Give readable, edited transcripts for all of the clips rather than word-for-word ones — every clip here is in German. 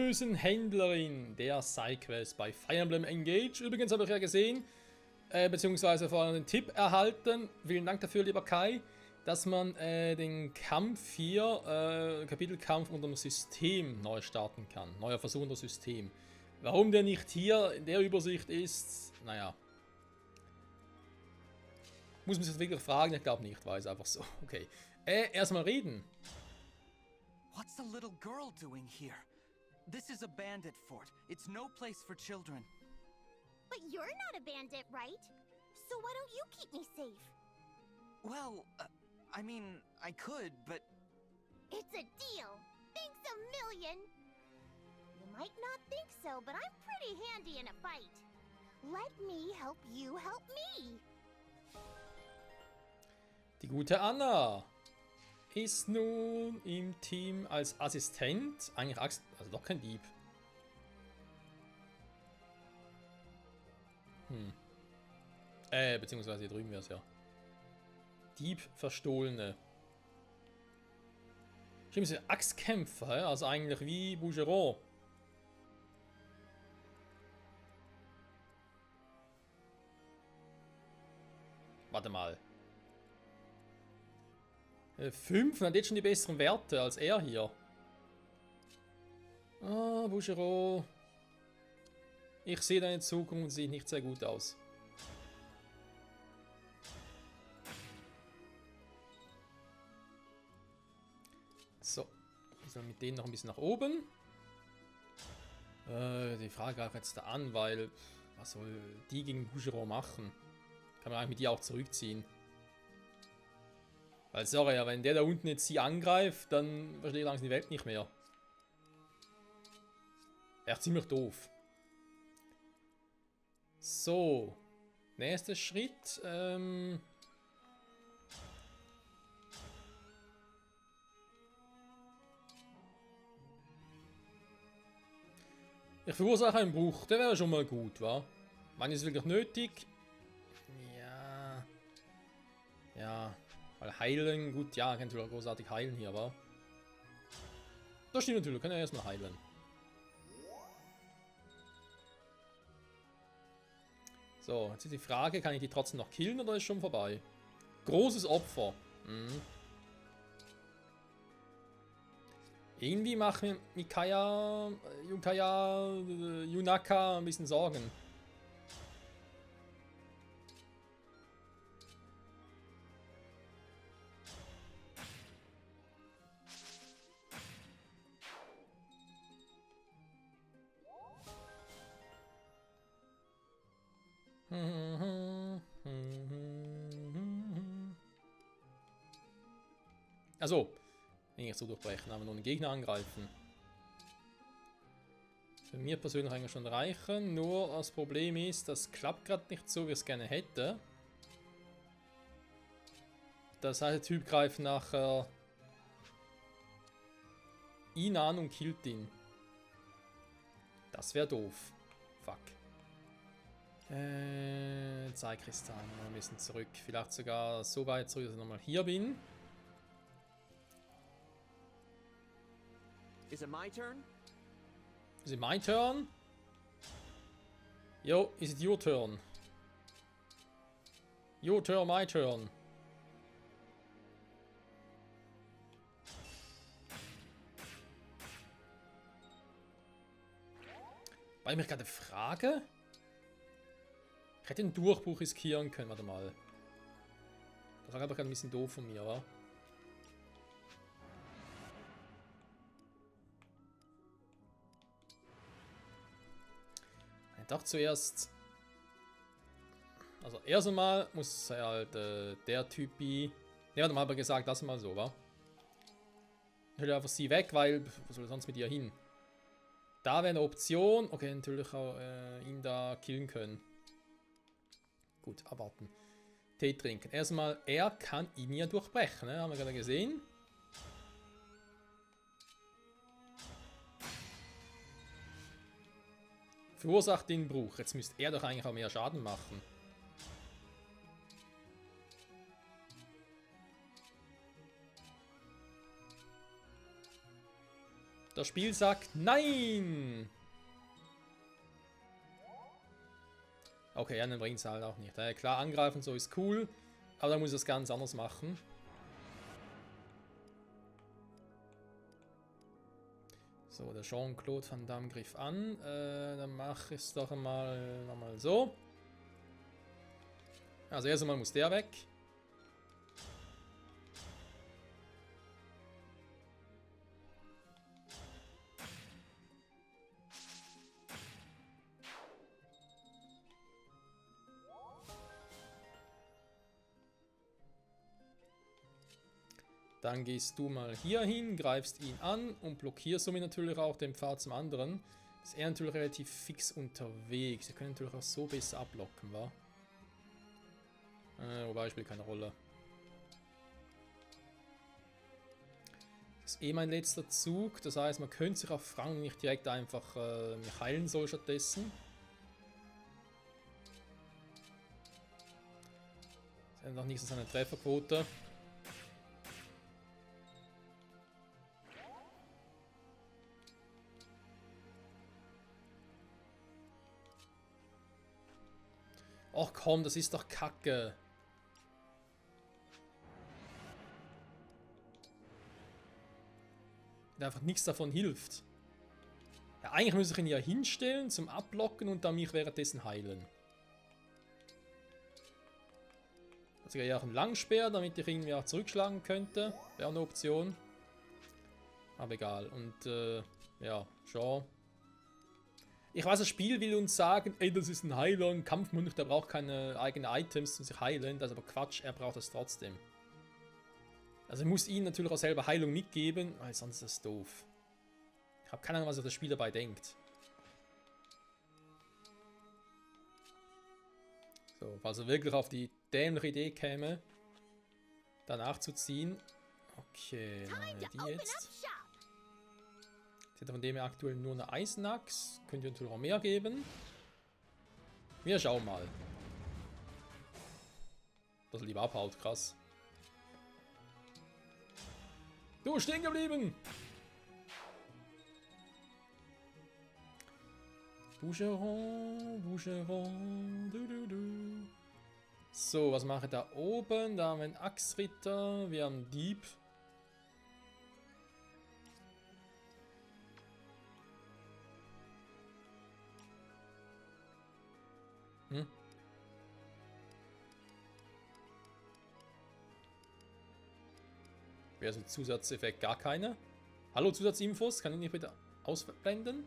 bösen Händlerin der Sidequest bei Fire Emblem Engage. Übrigens habe ich ja gesehen, beziehungsweise vor allem den Tipp erhalten, vielen Dank dafür, lieber Kai, dass man den Kampf hier, Kapitelkampf unter dem System neu starten kann. Neuer Versuch unter System. Warum der nicht hier in der Übersicht ist, naja. Muss man sich wirklich fragen, ich glaube nicht, weiß einfach so. Okay. Erstmal reden. What's the little girl doing here? This is a bandit fort. It's no place for children. But you're not a bandit, right? So why don't you keep me safe? Well, I mean, I could, but... It's a deal. Thanks a million. You might not think so, but I'm pretty handy in a fight. Let me help you help me. Die gute Anna ist nun im Team als Assistent. Eigentlich also doch kein Dieb. Beziehungsweise hier drüben wäre es ja. Dieb, Verstohlene. Stimmt, ist Axtkämpfer, also eigentlich wie Bougeron. Warte mal. 5, hat jetzt schon die besseren Werte als er hier. Ah, Bougeron. Ich sehe deine Zukunft, sieht nicht sehr gut aus. So, also mit denen noch ein bisschen nach oben. Die Frage greift jetzt da an, weil was soll die gegen Bougeron machen? Kann man eigentlich mit ihr auch zurückziehen. Weil, sorry, ja, wenn der da unten jetzt sie angreift, dann verstehe ich langsam die Welt nicht mehr. Wäre ziemlich doof. So. Nächster Schritt. Ich verursache einen Bruch. Der wäre schon mal gut, wa? Wann ist es wirklich nötig? Ja. Ja. Weil heilen, gut, ja, kann natürlich großartig heilen hier, aber. Das stimmt natürlich, kann er erstmal heilen. So, jetzt ist die Frage, kann ich die trotzdem noch killen oder ist schon vorbei? Großes Opfer. Irgendwie machen mir Mikaya, Yunaka ein bisschen Sorgen. Also, nicht so durchbrechen, aber nur einen Gegner angreifen. Für mir persönlich eigentlich schon reichen, nur das Problem ist, das klappt gerade nicht so, wie ich es gerne hätte. Das heißt, der Typ greift nachher ihn an und killt ihn. Das wäre doof. Fuck. Zeitkristall, noch ein bisschen zurück. Vielleicht sogar so weit zurück, dass ich nochmal hier bin. Is it my turn? Is it my turn? Yo, is it your turn? Your turn, my turn. Weil ich mich gerade frage. Ich hätte den Durchbruch riskieren können, warte mal. Das war aber gerade ein bisschen doof von mir, wa? Ich dachte zuerst. Also erst einmal muss halt der Typi. Ne, warte mal, hat er gesagt, das mal so, wa? Ich will einfach sie weg, weil. Wo soll er sonst mit ihr hin? Da wäre eine Option. Okay, natürlich auch ihn da killen können. Gut, abwarten. Tee trinken. Erstmal, er kann ihn ja durchbrechen, ne? Haben wir gerade gesehen. Verursacht den Bruch. Jetzt müsste er doch eigentlich auch mehr Schaden machen. Das Spiel sagt nein! Okay, ja, dann bringt es halt auch nicht. Klar, angreifen so ist cool, aber dann muss ich das ganz anders machen. So, der Jean-Claude Van Damme griff an. Dann mache ich es doch nochmal so. Also erst einmal muss der weg. Dann gehst du mal hier hin, greifst ihn an und blockierst somit natürlich auch den Pfad zum anderen. Ist er natürlich relativ fix unterwegs. Wir können natürlich auch so besser ablocken, wa? Wobei, spielt keine Rolle. Das ist eh mein letzter Zug. Das heißt, man könnte sich auf Frank nicht direkt einfach mich heilen soll stattdessen. Das ist einfach nicht so seine Trefferquote. Ach komm, das ist doch Kacke. Der einfach nichts davon hilft. Ja, eigentlich muss ich ihn ja hinstellen zum Ablocken und dann mich währenddessen heilen. Also ja auch ein Langspeer, damit ich irgendwie auch zurückschlagen könnte. Wäre eine Option. Aber egal. Und ja, schon. Ich weiß, das Spiel will uns sagen, ey, das ist ein Heiler, ein Kampfmönch, der braucht keine eigenen Items, um sich heilen. Das ist aber Quatsch, er braucht das trotzdem. Also ich muss ihm natürlich auch selber Heilung mitgeben, weil sonst ist das doof. Ich habe keine Ahnung, was sich das Spiel dabei denkt. So, falls er wirklich auf die dämliche Idee käme, danach zu ziehen. Okay, dann haben wir die jetzt. Ich hätte von dem her aktuell nur eine Eisenachs. Könnte natürlich auch mehr geben. Wir schauen mal. Dass er lieber abhaut, krass. Du, stehen geblieben! Boucheron, Boucheron, du. So, was mache ich da oben? Da haben wir einen Axtritter, wir haben einen Dieb. Wäre so ein Zusatzeffekt gar keine. Hallo Zusatzinfos, kann ich nicht bitte ausblenden?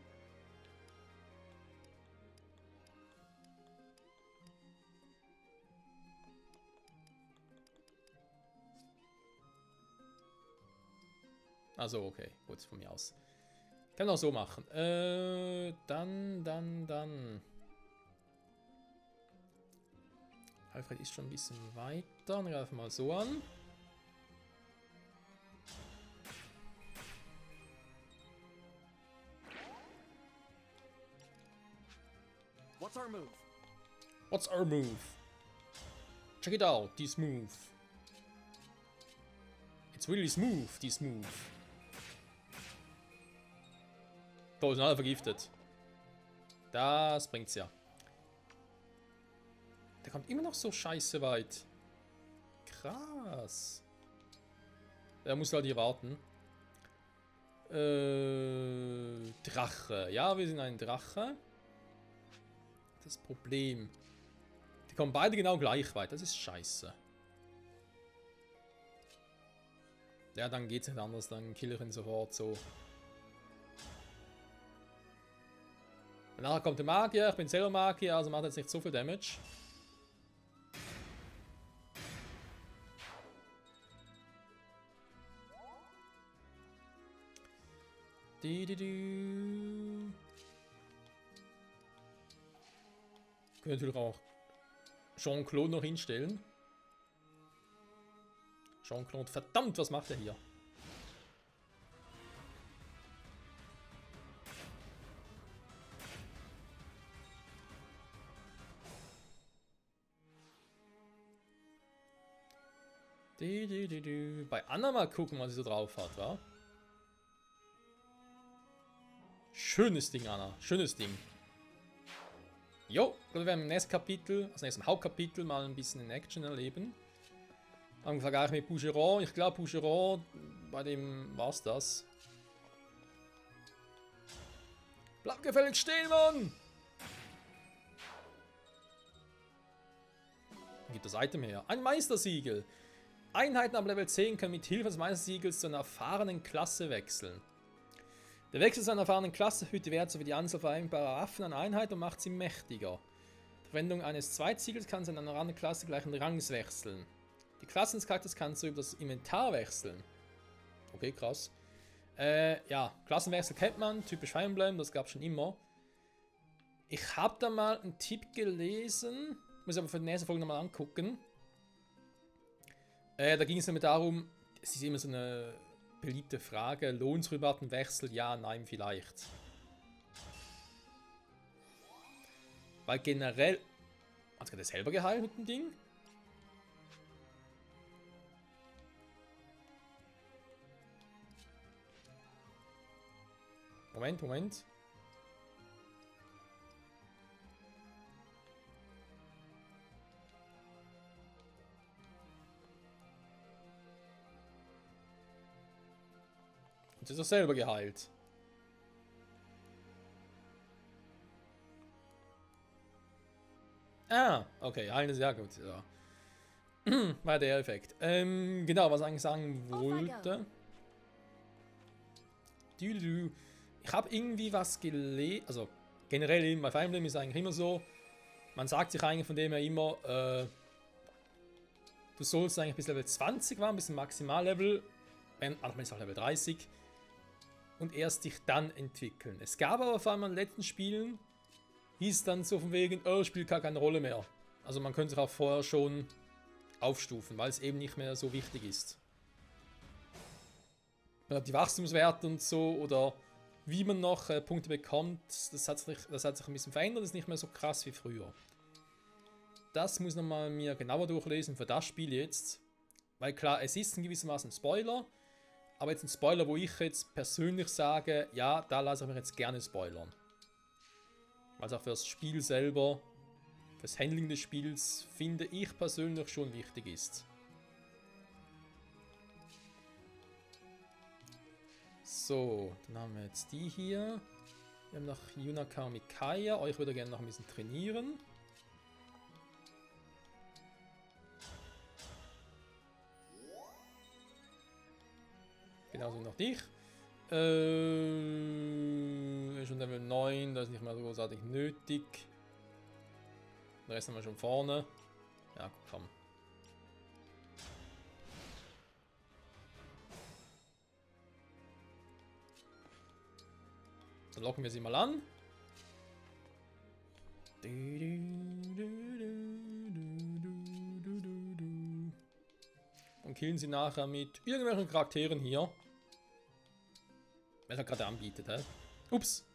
Also okay, gut, von mir aus. Kann man auch so machen. Dann. Alfred ist schon ein bisschen weiter. Dann greifen wir mal so an. What's our move? What's our move? Check it out, this move. It's really smooth, this move. Oh, sind alle vergiftet. Das bringt's ja. Der kommt immer noch so scheiße weit. Krass. Der muss halt hier warten. Drache. Ja, wir sind ein Drache. Das Problem. Die kommen beide genau gleich weit. Das ist scheiße. Ja, dann geht's nicht anders. Dann kill ich ihn sofort so. Danach kommt der Magier. Ich bin selber Magier, also macht jetzt nicht so viel Damage. Können natürlich auch Jean-Claude noch hinstellen. Jean-Claude, verdammt, was macht er hier? Bei Anna mal gucken, was sie so drauf hat, wa? Schönes Ding, Anna. Schönes Ding. Jo, wir werden im nächsten Kapitel, also im nächsten Hauptkapitel, mal ein bisschen in Action erleben. Am Vergleich mit Boucheron. Ich glaube, Boucheron, bei dem war's das. Bleib gefälligst stehen, Mann! Dann gibt das Item her. Ein Meistersiegel. Einheiten ab Level 10 können mit Hilfe des Meistersiegels zu einer erfahrenen Klasse wechseln. Der Wechsel zu einer erfahrenen Klasse erhöht die Wert sowie die Anzahl vereinbarer Waffen an Einheit und macht sie mächtiger. Die Verwendung eines Zweitsiegels kann zu einer anderen Klasse gleichen Rangs wechseln. Die Klasse des Charakters kannst du über das Inventar wechseln. Okay, krass. Ja, Klassenwechsel kennt man, typisch Fire Emblem, das gab es schon immer. Ich habe da mal einen Tipp gelesen, muss aber für die nächste Folge nochmal angucken. Da ging es nämlich darum, es ist immer so eine beliebte Frage, lohnt es überhaupt einen Wechsel? Ja, nein, vielleicht. Weil generell, hat er selber geheilt mit dem Ding? Moment. Und ist er selber geheilt. Ah, okay, eine sehr gut. Ja. War der Effekt. Genau, was ich eigentlich sagen wollte. Ich habe irgendwie was gelesen, also generell bei Fire Emblem ist es eigentlich immer so, man sagt sich eigentlich von dem her immer, du sollst eigentlich bis Level 20 waren, bis zum Maximallevel, manchmal ist auch Level 30, und erst dich dann entwickeln. Es gab aber vor allem in den letzten Spielen, hieß dann so von wegen, oh, spielt gar keine Rolle mehr. Also man könnte sich auch vorher schon aufstufen, weil es eben nicht mehr so wichtig ist. Die Wachstumswerte und so, oder wie man noch Punkte bekommt, das hat sich ein bisschen verändert, ist nicht mehr so krass wie früher. Das muss ich nochmal mir genauer durchlesen für das Spiel jetzt. Weil klar, es ist in gewissermaßen ein Spoiler, aber jetzt ein Spoiler, wo ich jetzt persönlich sage, ja, da lasse ich mich jetzt gerne spoilern. Weil es auch für das Spiel selber, für das Handling des Spiels, finde ich persönlich schon wichtig ist. So, dann haben wir jetzt die hier. Wir haben noch Yunaka und Mikaya. Euch würde ich gerne noch ein bisschen trainieren. Genauso wie noch dich. Ist schon Level 9, das ist nicht mehr so großartig nötig. Den Rest haben wir schon vorne. Ja, komm. Dann locken wir sie mal an. Und killen sie nachher mit irgendwelchen Charakteren hier. Wer es gerade anbietet, hä? Ups.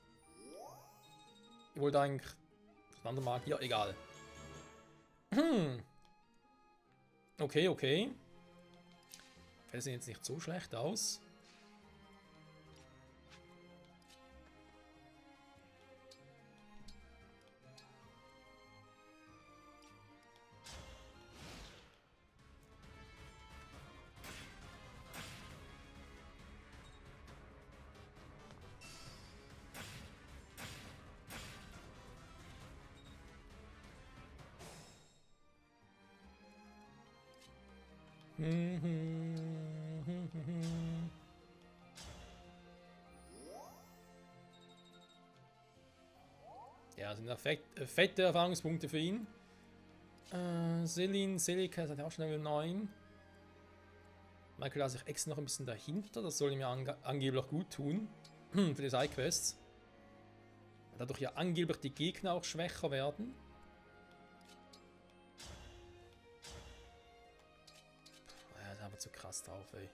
Ich wollte eigentlich das andere Mal hier, egal. Okay. Fällt sehen jetzt nicht so schlecht aus. Ja, sind fette Erfahrungspunkte für ihn. Selika ist auch schon Level 9. Michael lasse ich extra noch ein bisschen dahinter. Das soll ihm ja angeblich auch gut tun. Für die Sidequests. Dadurch ja angeblich die Gegner auch schwächer werden. Ja, das ist aber zu krass drauf, ey.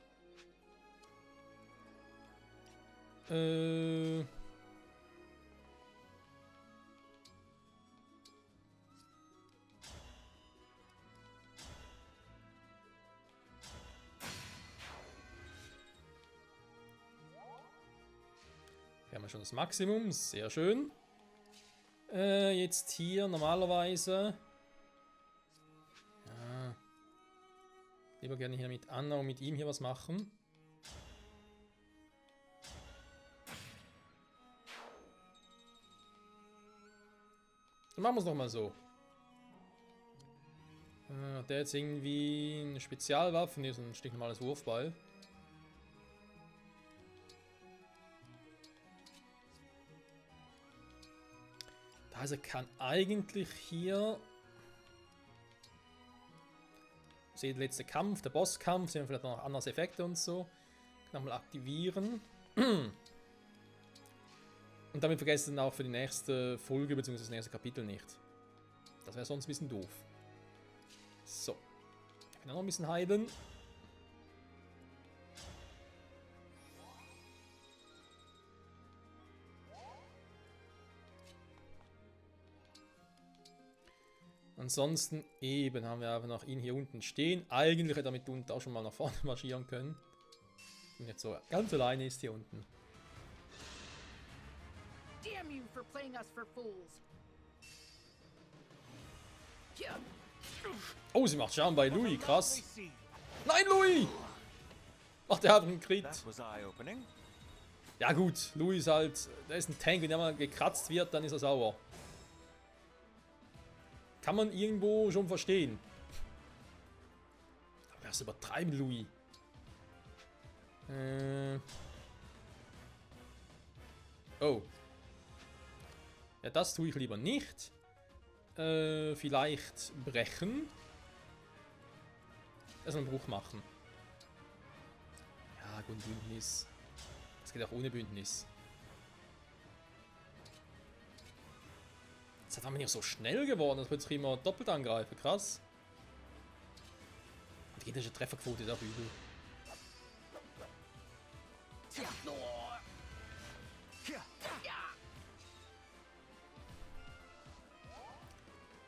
schon das Maximum, sehr schön. Jetzt hier normalerweise. Ja. Lieber gerne hier mit Anna und mit ihm hier was machen. Dann machen wir es nochmal so. Hat der jetzt irgendwie eine Spezialwaffe? Ne, so ein stinknormales Wurfball. Also kann eigentlich hier... Seht, der letzte Kampf, der Bosskampf, sehen wir vielleicht noch andere Effekte und so. Kann nochmal aktivieren. Und damit vergessen auch für die nächste Folge bzw. das nächste Kapitel nicht. Das wäre sonst ein bisschen doof. So. Ich kann auch noch ein bisschen heilen. Ansonsten eben haben wir einfach noch ihn hier unten stehen. Eigentlich hätte er mit unten auch schon mal nach vorne marschieren können. Und jetzt so ganz alleine ist hier unten. Damn you for playing us for fools. Oh, sie macht Schaden bei Louis, krass. Nein, Louis! Ach, der hat einen Crit. Ja gut, Louis ist halt, der ist ein Tank, wenn der mal gekratzt wird, dann ist er sauer. Kann man irgendwo schon verstehen. Aber das übertreiben, Louis. Oh. Ja, das tue ich lieber nicht. Vielleicht brechen. Erstmal einen Bruch machen. Ja, gut, Bündnis. Das geht auch ohne Bündnis. Jetzt hat man nicht so schnell geworden, dass wir jetzt immer doppelt angreifen. Krass. Die gegnerische Trefferquote ist auch übel.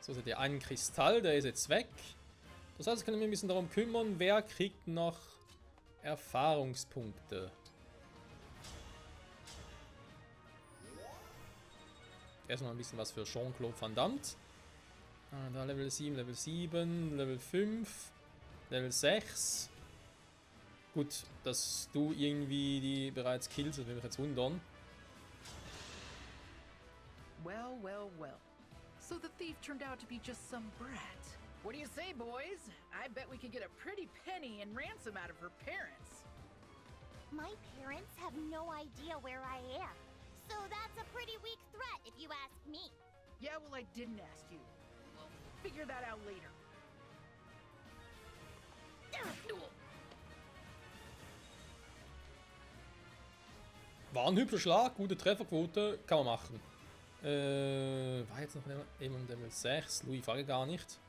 So, seht ihr einen Kristall, der ist jetzt weg. Das heißt, ich kann mich ein bisschen darum kümmern, wer kriegt noch Erfahrungspunkte. Erstmal ein bisschen was für Jean-Claude Van Damme. Da Level 7, Level 5, Level 6. Gut, dass du irgendwie die bereits killst, das würde mich jetzt wundern. Well, well, well. So the thief turned out to be just some brat. What do you say, boys? I bet we could get a pretty penny in ransom out of her parents. My parents have no idea where I am. So that's a pretty weak threat, if you ask me. Yeah, well, I didn't ask you. We'll figure that out later. War ein hübscher Schlag, gute Trefferquote, kann man machen. War jetzt noch jemand Level 6, Louis frage gar nicht.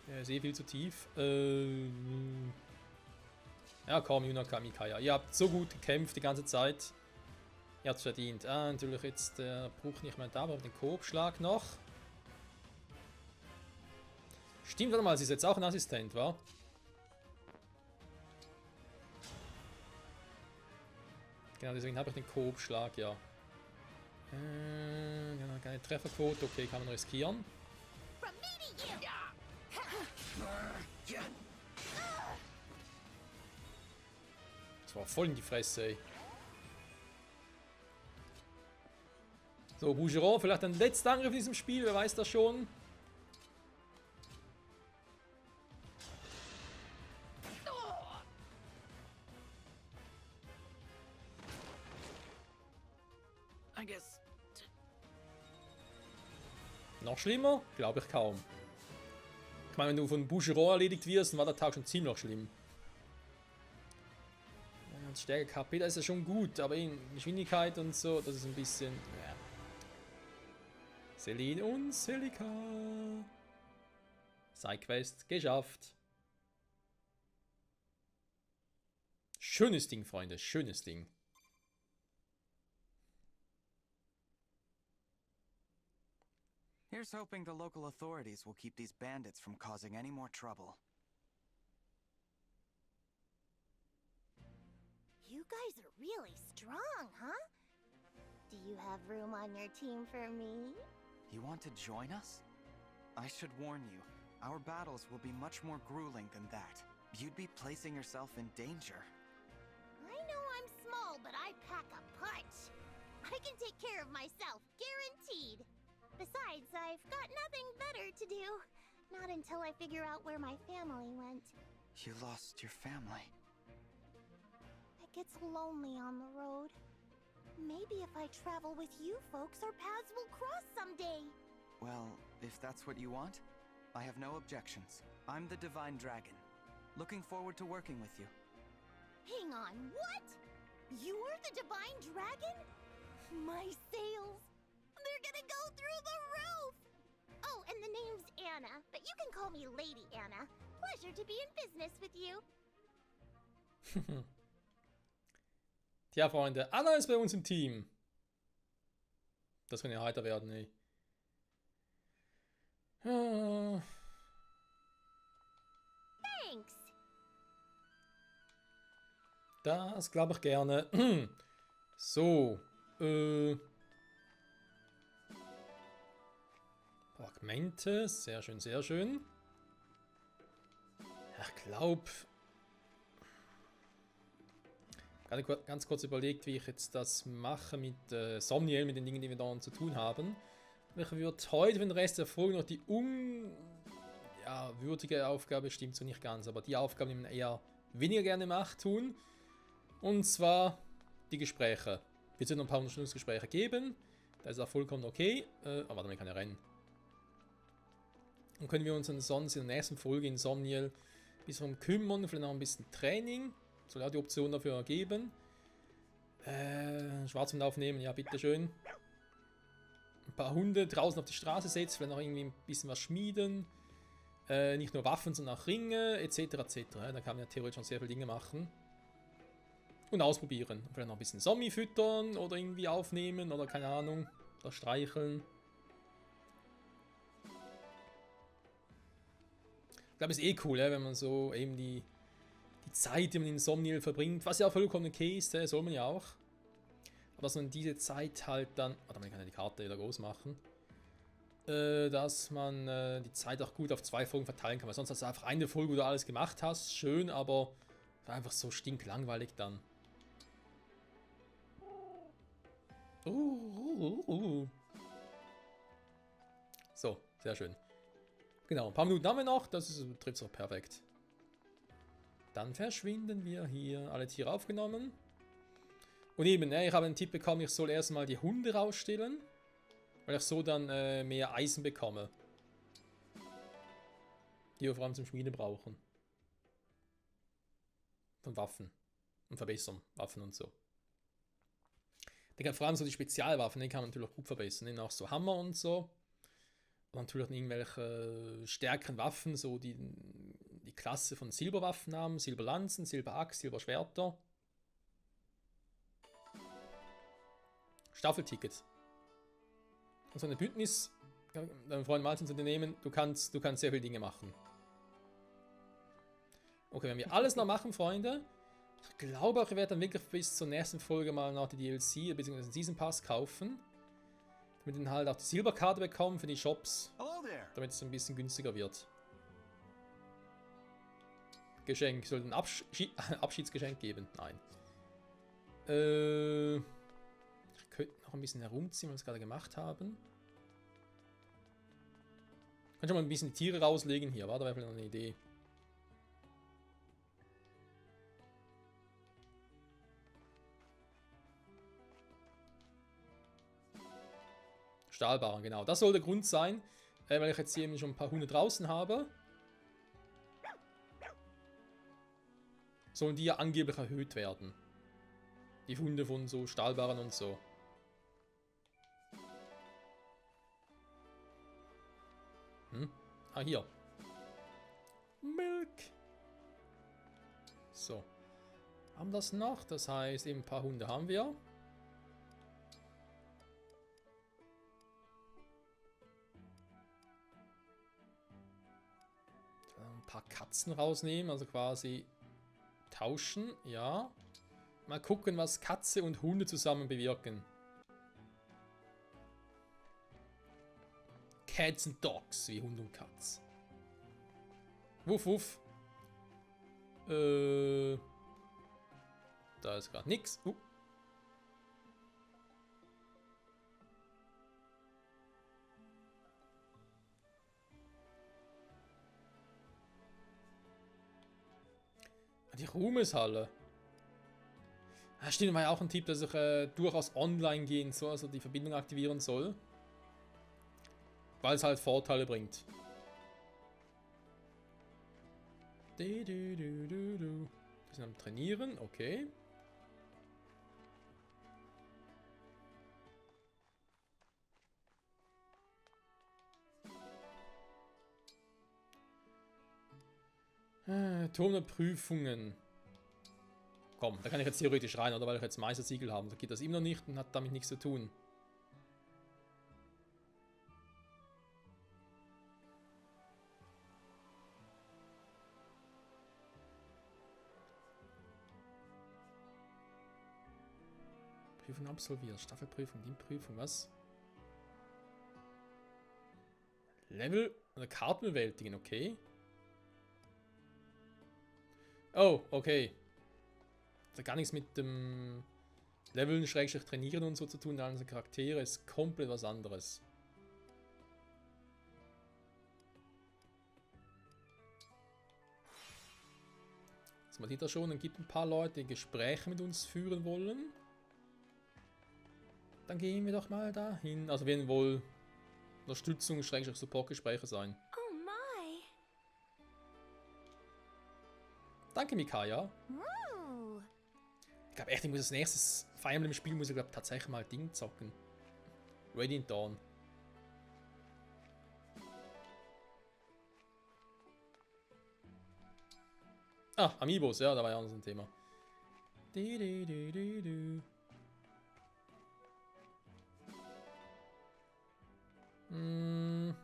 Der ist eh viel zu tief. Ja, komm, Yuna Kamikaya. Ihr habt so gut gekämpft die ganze Zeit. Ihr habt es verdient. Natürlich jetzt der Bruch nicht mehr da, aber den Koop-Schlag noch. Stimmt, warte mal, sie ist jetzt auch ein Assistent, wa? Genau, deswegen habe ich den Koop-Schlag, ja. Genau, keine Trefferquote, okay, kann man riskieren. From me to you! Das war voll in die Fresse, ey. So, Bougeron, vielleicht ein letzter Angriff in diesem Spiel, wer weiß das schon. I guess. Noch schlimmer? Glaube ich kaum. Ich meine, wenn du von Bougeron erledigt wirst, dann war der Tag schon ziemlich schlimm. Ja, Stärke KP, das ist ja schon gut, aber in Geschwindigkeit und so, das ist ein bisschen... Ja. Celine und Celica. Sidequest geschafft. Schönes Ding, Freunde, schönes Ding. Here's hoping the local authorities will keep these bandits from causing any more trouble. You guys are really strong, huh? Do you have room on your team for me? You want to join us? I should warn you, our battles will be much more grueling than that. You'd be placing yourself in danger. I know I'm small, but I pack a punch. I can take care of myself, guaranteed. Besides, I've got nothing better to do. Not until I figure out where my family went. You lost your family. It gets lonely on the road. Maybe if I travel with you folks, our paths will cross someday. Well, if that's what you want, I have no objections. I'm the Divine Dragon. Looking forward to working with you. Hang on, what? You're the Divine Dragon? My sails, they're gonna go through the roof! Oh, and the name's Anna, but you can call me Lady Anna. Pleasure to be in business with you. Tja, Freunde, Anna ist bei uns im Team. Das kann ja heiter werden, ey. Thanks. Das glaube ich gerne. So, Fragmente, sehr schön, sehr schön. Ich glaube, ganz kurz überlegt, wie ich jetzt das mache mit Somniel, mit den Dingen, die wir da zu tun haben. Ich würde heute für den Rest der Folge noch die würdige Aufgabe, stimmt so nicht ganz, aber die Aufgabe, die man eher weniger gerne macht, tun. Und zwar die Gespräche. Wird es noch ein paar Unterstützungsgespräche geben. Das ist auch vollkommen okay. Aber warte mal, ich kann ja rennen. Dann können wir uns dann sonst in der nächsten Folge in Somniel ein bisschen kümmern. Vielleicht noch ein bisschen Training. Soll auch die Option dafür geben. Schwarzhund aufnehmen, ja, bitteschön. Ein paar Hunde draußen auf die Straße setzen. Vielleicht noch irgendwie ein bisschen was schmieden. Nicht nur Waffen, sondern auch Ringe, etc. etc. Da kann man ja theoretisch schon sehr viele Dinge machen. Und ausprobieren. Vielleicht noch ein bisschen Zombie füttern oder irgendwie aufnehmen oder keine Ahnung. Oder streicheln. Ich glaube, es ist eh cool, wenn man so eben die Zeit, die man in Somniel verbringt, was ja auch vollkommen okay ist, soll man ja auch. Aber dass man diese Zeit halt dann. Warte mal, ich kann ja die Karte wieder groß machen. Dass man die Zeit auch gut auf 2 Folgen verteilen kann. Weil sonst hast du einfach eine Folge, wo du alles gemacht hast. Schön, aber einfach so stinklangweilig dann. So, sehr schön. Genau, ein paar Minuten haben wir noch. Das trifft es auch perfekt. Dann verschwinden wir hier. Alle Tiere aufgenommen. Und eben, ich habe einen Tipp bekommen, ich soll erstmal die Hunde rausstellen. Weil ich so dann mehr Eisen bekomme. Die wir vor allem zum Schmieden brauchen. Von Waffen. Und verbessern. Waffen und so. Vor allem so die Spezialwaffen, die kann man natürlich auch gut verbessern. Auch so Hammer und so. Und natürlich irgendwelche stärkeren Waffen, so die Klasse von Silberwaffen haben. Silberlanzen, Silberaxt, Silberschwerter. Staffelticket. Und so eine Bündnis, deinem Freund Martin zu nehmen, du kannst sehr viele Dinge machen. Okay, wenn wir alles noch machen, Freunde, ich glaube auch, wir werden dann wirklich bis zur nächsten Folge mal noch die DLC bzw. den Season Pass kaufen. Damit wir dann halt auch die Silberkarte bekommen für die Shops. Damit es ein bisschen günstiger wird. Geschenk, soll ein Abschiedsgeschenk geben? Nein. Ich könnte noch ein bisschen herumziehen, was wir gerade gemacht haben. Ich kann schon mal ein bisschen die Tiere rauslegen hier, war da vielleicht noch eine Idee. Stahlbarren, genau. Das soll der Grund sein, weil ich jetzt hier eben schon ein paar Hunde draußen habe. Sollen die ja angeblich erhöht werden. Die Hunde von so Stahlbarren und so. Ah, hier. Milk. So. Haben das noch? Das heißt, eben ein paar Hunde haben wir. Ein paar Katzen rausnehmen, also quasi tauschen, ja. Mal gucken, was Katze und Hunde zusammen bewirken. Cats and Dogs, wie Hund und Katz. Wuff, wuff. Da ist gerade nix. Die Ruhmeshalle. Ah, stimmt, war ja auch ein Tipp, dass ich durchaus online gehen soll, also die Verbindung aktivieren soll. Weil es halt Vorteile bringt. Die sind am Trainieren, okay. Turm der Prüfungen. Komm, da kann ich jetzt theoretisch rein, oder weil ich jetzt Meistersiegel habe. Da geht das immer noch nicht und hat damit nichts zu tun. Prüfung absolviert, Staffelprüfung, Teamprüfung, was? Level oder Karten bewältigen, okay. Oh, okay. Das hat gar nichts mit dem Leveln, Schrägstrich trainieren und so zu tun. Also Charaktere ist komplett was anderes. Also man sieht da schon, es gibt ein paar Leute, die Gespräche mit uns führen wollen. Dann gehen wir doch mal dahin. Also werden wohl Unterstützung, Schrägstrich Support-Gespräche sein. Oh my. Danke, Mikaya. Ooh. Ich glaube echt, ich muss als nächstes Fire Emblem Spiel muss ich glaube tatsächlich mal Ding zocken. Radiant Dawn. Ah, Amiibos, ja, da war ja auch noch so ein Thema. Hm.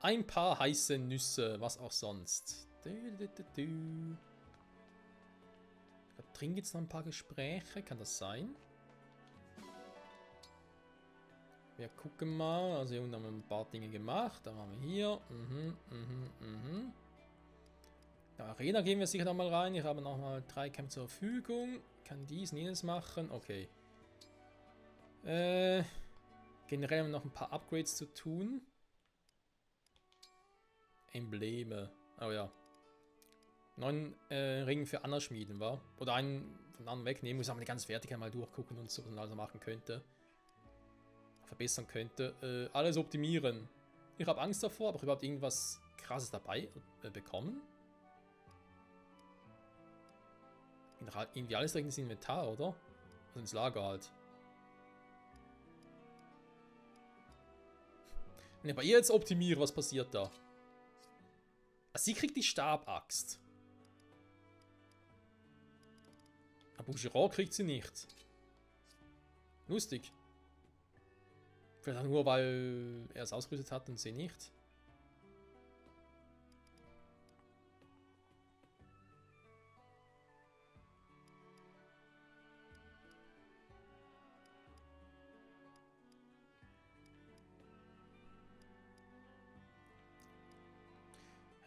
Ein paar heiße Nüsse, was auch sonst. Da drin gibt es noch ein paar Gespräche, kann das sein? Wir gucken mal, also hier unten haben wir ein paar Dinge gemacht, da waren wir hier. Der Arena gehen wir sicher noch mal rein, ich habe noch mal 3 Kämpfe zur Verfügung, kann dies und jenes machen, okay. Generell haben wir noch ein paar Upgrades zu tun. Embleme. Oh ja. 9 Ringe für Anna schmieden, war? Oder einen von anderen wegnehmen. Muss aber die ganze Fertigkeit mal durchgucken und so, was man also machen könnte. Verbessern könnte. Alles optimieren. Ich habe Angst davor, aber ich überhaupt irgendwas Krasses dabei bekommen. Irgendwie alles direkt ins Inventar, oder? Also ins Lager halt. Wenn ich bei ihr jetzt optimiere, was passiert da? Sie kriegt die Stabaxt. Aber Boucheron kriegt sie nicht. Lustig. Vielleicht nur, weil er es ausgerüstet hat und sie nicht.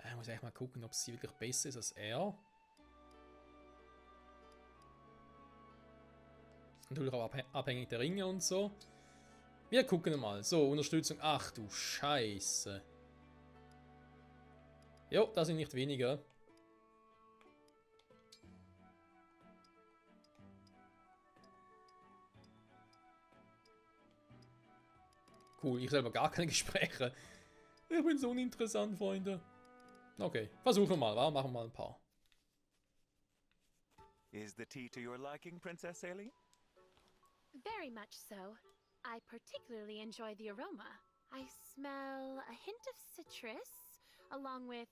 Ich muss echt mal gucken, ob sie wirklich besser ist als er. Natürlich auch abhängig der Ringe und so. Wir gucken mal. So, Unterstützung. Ach du Scheiße. Jo, das sind nicht weniger. Cool, ich selber gar keine Gespräche. Ich bin so uninteressant, Freunde. Okay, versuchen wir mal, wa? Machen wir mal ein paar. Is the tea to your liking, Princess Ailey? Very much so. I particularly enjoy the aroma. I smell a hint of citrus, along with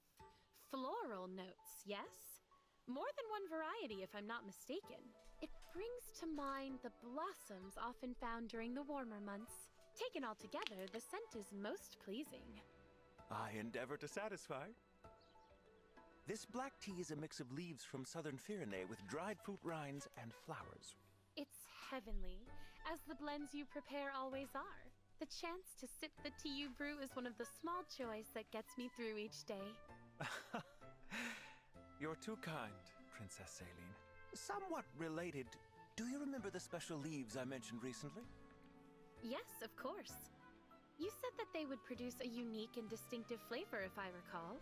floral notes, yes? More than one variety, if I'm not mistaken. It brings to mind the blossoms often found during the warmer months. Taken all together, the scent is most pleasing. I endeavor to satisfy. This black tea is a mix of leaves from southern Pyrenees with dried fruit rinds and flowers. It's heavenly, as the blends you prepare always are. The chance to sip the tea you brew is one of the small joys that gets me through each day. You're too kind, Princess Céline. Somewhat related, do you remember the special leaves I mentioned recently? Yes, of course. You said that they would produce a unique and distinctive flavor, if I recall.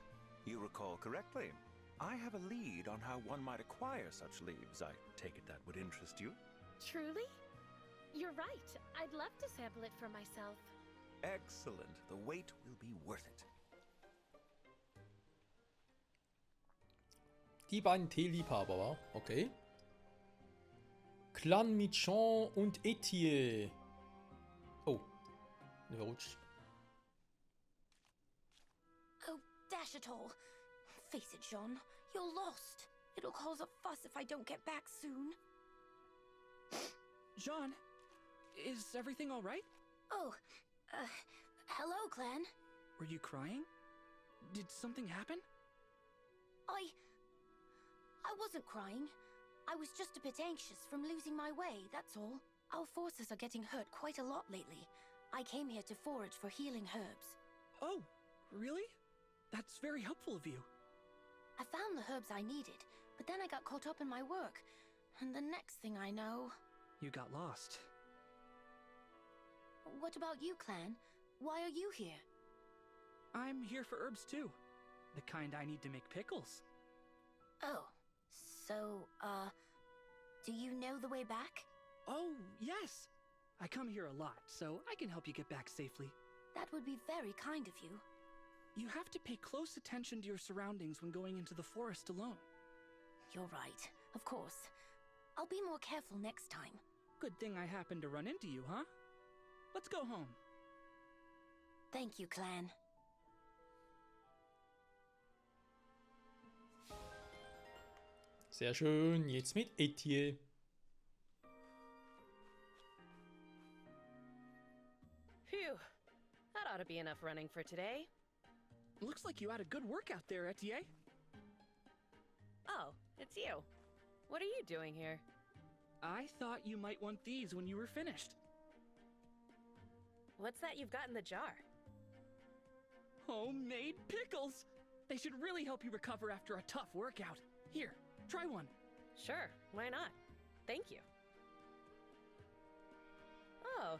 You recall correctly. I have a lead on how one might acquire such leaves. I take it that would interest you. Truly? You're right. I'd love to sample it for myself. Excellent. The wait will be worth it. Die beiden Teeliebhaber, wa? Okay. Clan Michon und Etier. Oh. Verrutscht. Oh, dash it all. Face it, Jean. You're lost. It'll cause a fuss if I don't get back soon. Jean, is everything all right? Oh, hello, Clan. Were you crying? Did something happen? I wasn't crying. I was just a bit anxious from losing my way, that's all. Our forces are getting hurt quite a lot lately. I came here to forage for healing herbs. Oh, really? That's very helpful of you. I found the herbs I needed, but then I got caught up in my work. And the next thing I know... You got lost. What about you, Clan? Why are you here? I'm here for herbs too. The kind I need to make pickles. Oh, so, do you know the way back? Oh, yes. I come here a lot, so I can help you get back safely. That would be very kind of you. You have to pay close attention to your surroundings when going into the forest alone. You're right, of course. I'll be more careful next time. Good thing I happened to run into you, huh? Let's go home. Thank you, Clan. Sehr schön. Jetzt mit Etier. Phew. That ought to be enough running for today. Looks like you had a good workout there, Etier. Oh, it's you. What are you doing here? I thought you might want these when you were finished. What's that you've got in the jar? Homemade pickles! They should really help you recover after a tough workout. Here, try one. Sure, why not? Thank you. Oh,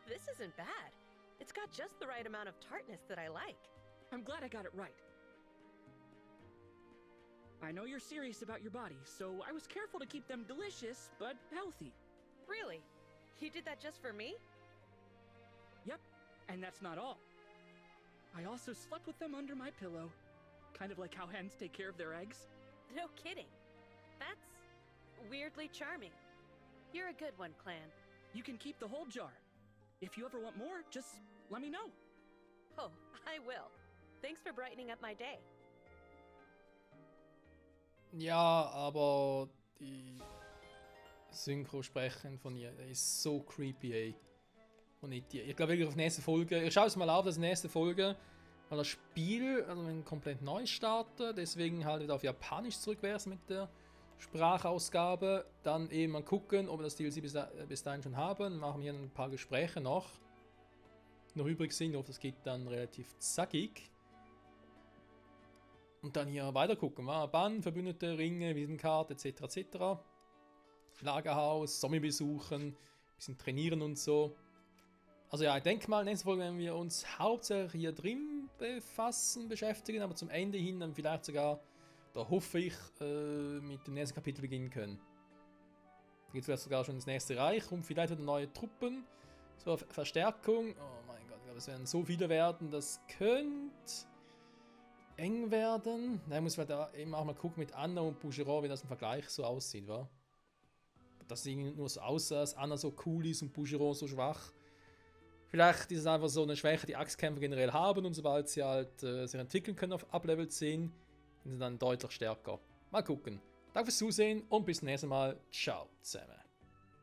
this isn't bad. It's got just the right amount of tartness that I like. I'm glad I got it right. I know you're serious about your body, so I was careful to keep them delicious, but healthy. Really? You did that just for me? Yep, and that's not all. I also slept with them under my pillow. Kind of like how hens take care of their eggs. No kidding. That's weirdly charming. You're a good one, Clan. You can keep the whole jar. If you ever want more, just let me know. Oh, I will. Thanks for brightening up my day. Ja, aber die Synchrosprecherin von ihr, der ist so creepy, ey. Und ich glaube wirklich auf die nächste Folge. Ich schaue es mal auf, das nächste Folge. Weil das Spiel, also wenn komplett neu startet, deswegen halt wieder auf Japanisch zurückwerfen mit der Sprachausgabe. Dann eben mal gucken, ob wir das DLC bis dahin schon haben. Machen hier ein paar Gespräche noch übrig sind. Ich hoffe, das geht dann relativ zackig. Und dann hier weiter gucken. Bann, Verbündete, Ringe, Visitenkarte etc. etc. Lagerhaus, Zombie besuchen, bisschen trainieren und so. Also ja, ich denke mal, nächste Folge werden wir uns hauptsächlich hier drin beschäftigen, aber zum Ende hin dann vielleicht sogar, da hoffe ich, mit dem nächsten Kapitel beginnen können. Da geht es vielleicht sogar schon ins nächste Reich und vielleicht wieder neue Truppen, so Verstärkung. Oh mein Gott, ich glaube, es werden so viele werden, das könnte eng werden. Da muss man da eben auch mal gucken mit Anna und Boucheron, wie das im Vergleich so aussieht, wa? Dass es nur so aussah, dass Anna so cool ist und Boucheron so schwach. Vielleicht ist es einfach so eine Schwäche, die Axtkämpfer generell haben und sobald sie halt sich entwickeln können auf Up-Level 10, sind sie dann deutlich stärker. Mal gucken. Danke fürs Zusehen und bis zum nächsten Mal. Ciao zusammen.